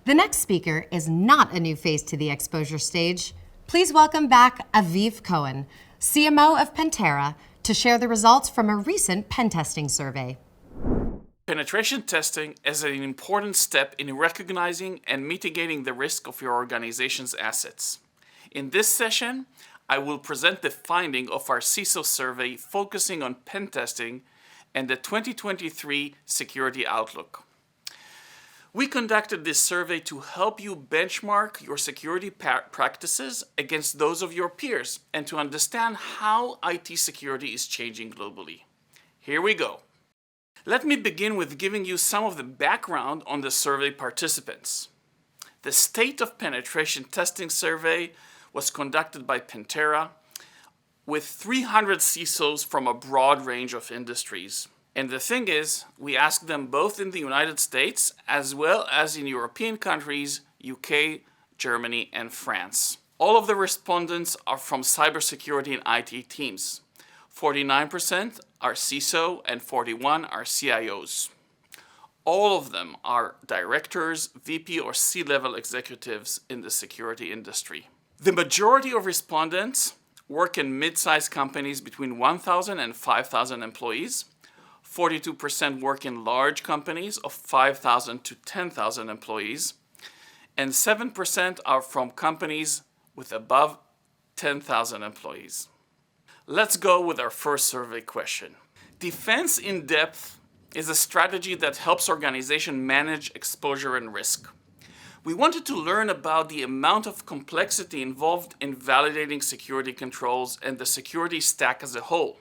The next speaker is not a new face to the exposure stage. Please welcome back Aviv Cohen, CMO of Pentera, to share the results from a recent pen testing survey. Penetration testing is an important step in recognizing and mitigating the risk of your organization's assets. In this session, I will present the finding of our CISO survey focusing on pen testing and the 2023 security outlook. We conducted this survey to help you benchmark your security practices against those of your peers and to understand how IT security is changing globally. Here we go. Let me begin with giving you some of the background on the survey participants. The State of Penetration Testing Survey was conducted by Pentera with 300 CISOs from a broad range of industries. And the thing is, we asked them both in the United States as well as in European countries, UK, Germany, and France. All of the respondents are from cybersecurity and IT teams. 49% are CISO and 41% are CIOs. All of them are directors, VP, or C-level executives in the security industry. The majority of respondents work in mid-sized companies between 1,000 and 5,000 employees. 42% work in large companies of 5,000 to 10,000 employees, and 7% are from companies with above 10,000 employees. Let's go with our first survey question. Defense in depth is a strategy that helps organizations manage exposure and risk. We wanted to learn about the amount of complexity involved in validating security controls and the security stack as a whole.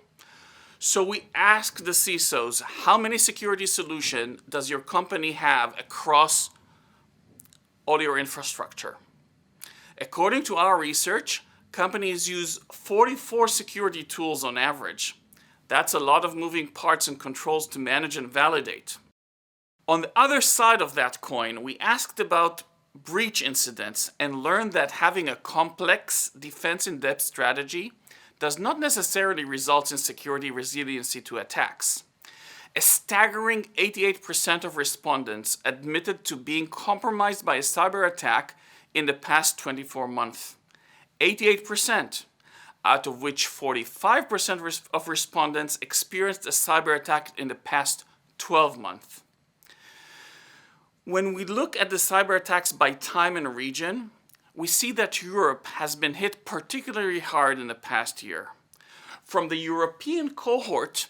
So we asked the CISOs, how many security solutions does your company have across all your infrastructure? According to our research, companies use 44 security tools on average. That's a lot of moving parts and controls to manage and validate. On the other side of that coin, we asked about breach incidents and learned that having a complex defense in-depth strategy does not necessarily result in security resiliency to attacks. A staggering 88% of respondents admitted to being compromised by a cyber attack in the past 24 months. 88%, out of which 45% of respondents experienced a cyber attack in the past 12 months. When we look at the cyber attacks by time and region, we see that Europe has been hit particularly hard in the past year. From the European cohort,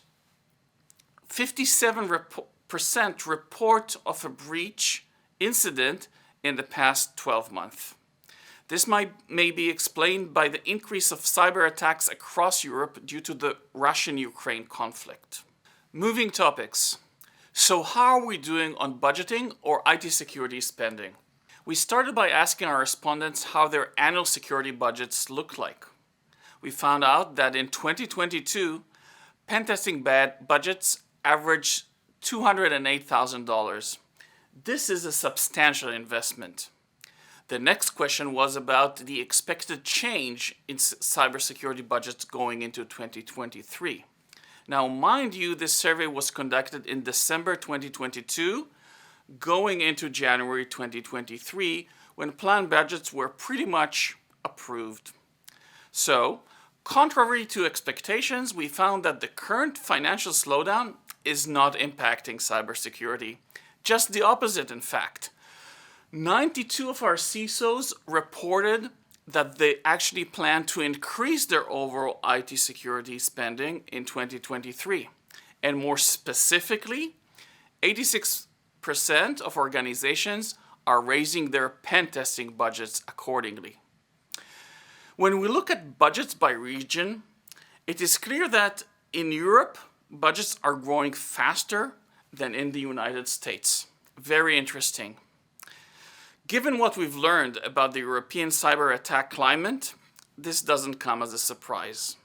57% report of a breach incident in the past 12 months. This may be explained by the increase of cyber attacks across Europe due to the Russian-Ukraine conflict. Moving topics. So how are we doing on budgeting or IT security spending? We started by asking our respondents how their annual security budgets look like. We found out that in 2022, pen testing budgets averaged $208,000. This is a substantial investment. The next question was about the expected change in cybersecurity budgets going into 2023. Now, mind you, this survey was conducted in December 2022, going into January 2023, when planned budgets were pretty much approved. So, contrary to expectations, we found that the current financial slowdown is not impacting cybersecurity. Just the opposite, in fact. 92 of our CISOs reported that they actually plan to increase their overall IT security spending in 2023. And more specifically, 86% of organizations are raising their pen testing budgets accordingly. When we look at budgets by region, it is clear that in Europe, budgets are growing faster than in the United States. Very interesting. Given what we've learned about the European cyber attack climate, this doesn't come as a surprise.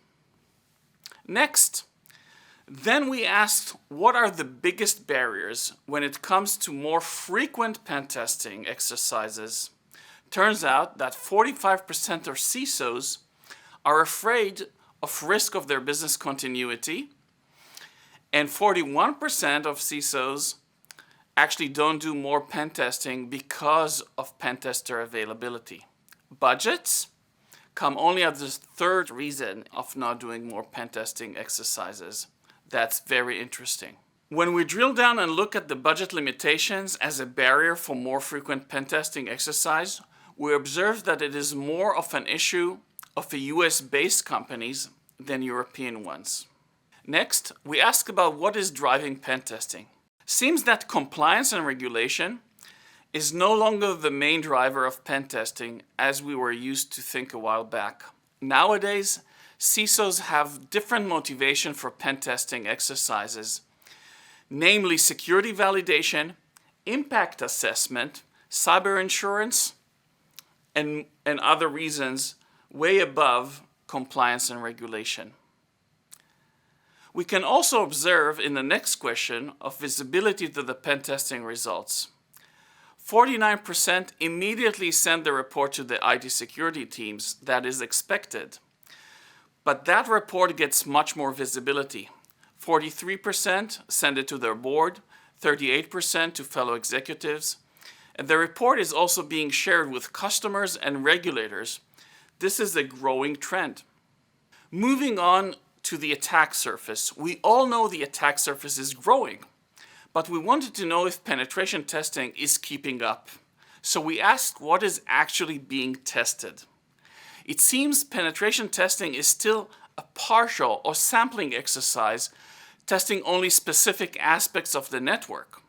Next, then we asked what are the biggest barriers when it comes to more frequent pen testing exercises. Turns out that 45% of CISOs are afraid of risk of their business continuity, and 41% of CISOs actually don't do more pen testing because of pen tester availability. Budgets come only as the third reason of not doing more pen testing exercises. That's very interesting. When we drill down and look at the budget limitations as a barrier for more frequent pen testing exercise, we observe that it is more of an issue of the US-based companies than European ones. Next, we ask about what is driving pen testing. Seems that compliance and regulation is no longer the main driver of pen testing as we were used to think a while back. Nowadays, CISOs have different motivation for pen testing exercises, namely security validation, impact assessment, cyber insurance, and other reasons way above compliance and regulation. We can also observe in the next question of visibility to the pen testing results. 49% immediately send the report to the IT security teams. That is expected. But that report gets much more visibility. 43% send it to their board, 38% to fellow executives, and the report is also being shared with customers and regulators. This is a growing trend. Moving on to the attack surface. We all know the attack surface is growing, but we wanted to know if penetration testing is keeping up. So we asked what is actually being tested. It seems penetration testing is still a partial or sampling exercise, testing only specific aspects of the network.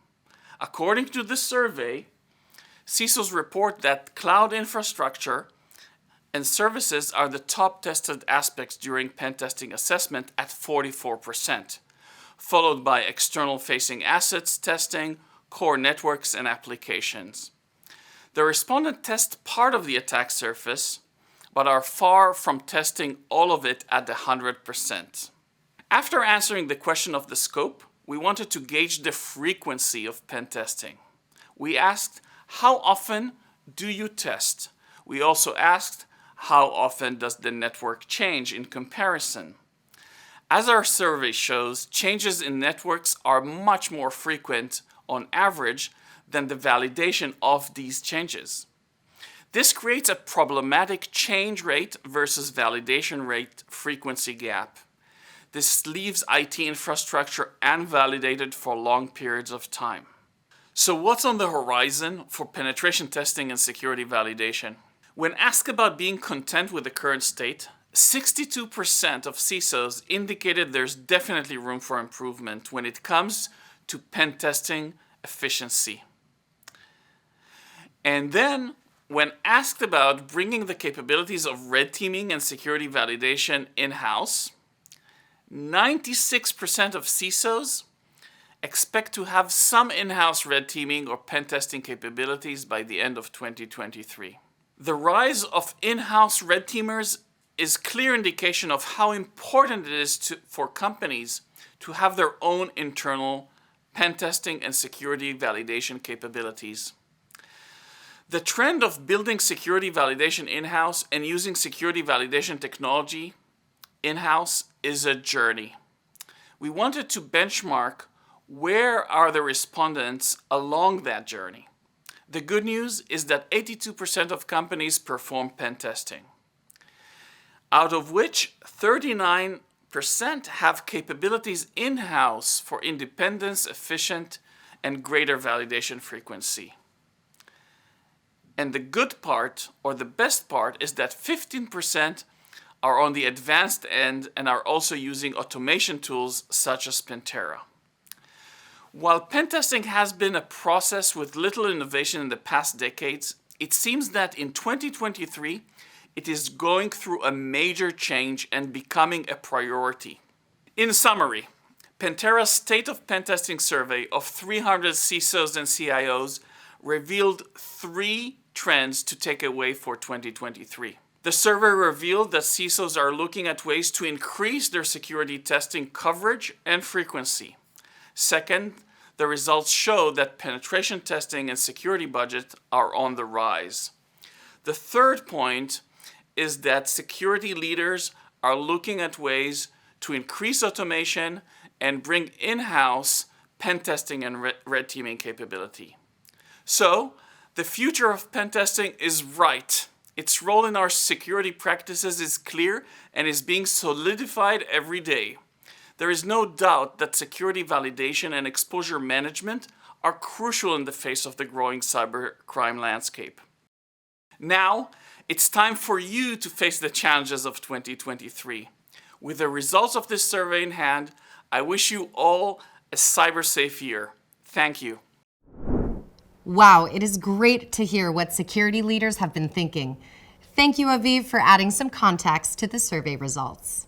According to this survey, CISOs report that cloud infrastructure and services are the top tested aspects during pen testing assessment at 44%, followed by external facing assets testing, core networks, and applications. The respondent test part of the attack surface, but are far from testing all of it at 100%. After answering the question of the scope, we wanted to gauge the frequency of pen testing. We asked, how often do you test? We also asked, how often does the network change in comparison? As our survey shows, changes in networks are much more frequent on average than the validation of these changes. This creates a problematic change rate versus validation rate frequency gap. This leaves IT infrastructure unvalidated for long periods of time. So what's on the horizon for penetration testing and security validation? When asked about being content with the current state, 62% of CISOs indicated there's definitely room for improvement when it comes to pen testing efficiency. And then, when asked about bringing the capabilities of red teaming and security validation in-house, 96% of CISOs expect to have some in-house red teaming or pen testing capabilities by the end of 2023. The rise of in-house red teamers is a clear indication of how important it is for companies to have their own internal pen testing and security validation capabilities. The trend of building security validation in-house and using security validation technology in-house is a journey. We wanted to benchmark where are the respondents along that journey. The good news is that 82% of companies perform pen testing, out of which 39% have capabilities in-house for independence, efficient, and greater validation frequency. And the good part, or the best part, is that 15% are on the advanced end and are also using automation tools such as Pentera. While pen testing has been a process with little innovation in the past decades, it seems that in 2023, it is going through a major change and becoming a priority. In summary, Pentera's State of Pen Testing survey of 300 CISOs and CIOs revealed 3 trends to take away for 2023. The survey revealed that CISOs are looking at ways to increase their security testing coverage and frequency. Second, the results show that penetration testing and security budgets are on the rise. The third point is that security leaders are looking at ways to increase automation and bring in-house pen testing and red teaming capability. So, the future of pen testing is right. Its role in our security practices is clear and is being solidified every day. There is no doubt that security validation and exposure management are crucial in the face of the growing cybercrime landscape. Now, it's time for you to face the challenges of 2023. With the results of this survey in hand, I wish you all a cyber-safe year. Thank you. Wow, it is great to hear what security leaders have been thinking. Thank you, Aviv, for adding some context to the survey results.